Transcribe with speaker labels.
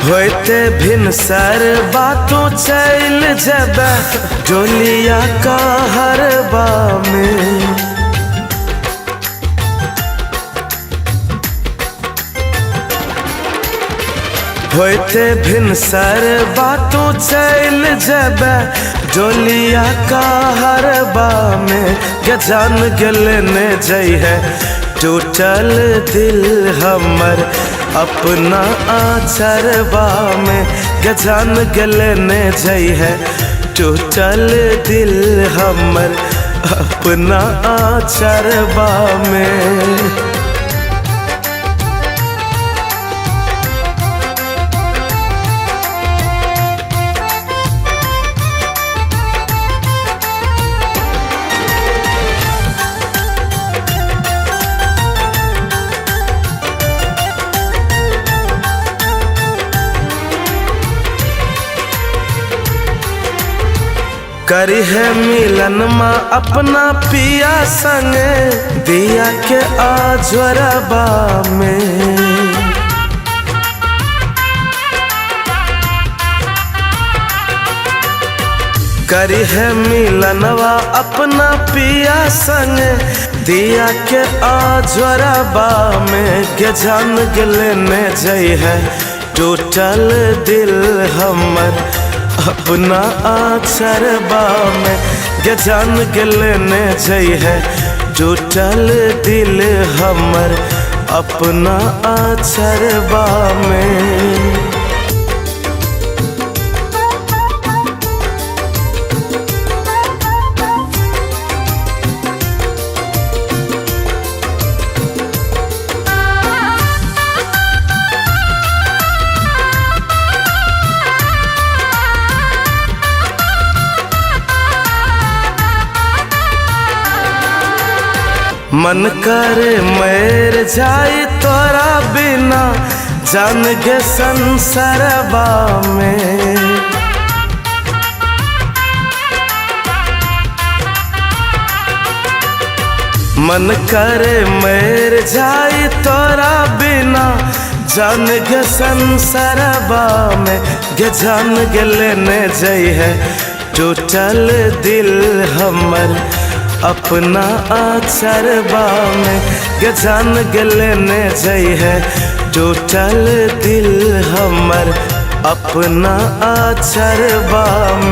Speaker 1: होते भिन सर बातों चल जब डोलिया का हरबा में। होते भिन सर बातों चल जब डोलिया का हरबा में। गजान गलने जई है टूटल दिल हमर अपना आचरबा में। गजान गलने जई है टूटल दिल हमर अपना आचरबा में। करी है मिलन माँ अपना पिया संग दिया के आज्वरबा में। करी है मिलनवा अपना पिया संग दिया के आज्वरबा में। गजान गलने जई है टूटल दिल हमर अपना आचरबा में। गजान गलने जई है टूटल दिल हमर अपना आचरबा में। मन करे मर जाए तोरा बिना जान गे संसारबा में। मन करे मर जाए तोरा बिना जान गे संसारबा में। गजान गलने जई है टूटल दिल हमर अपना आचरबा में। गजान गलने जई है टूटल दिल हमर अपना आचरबा में।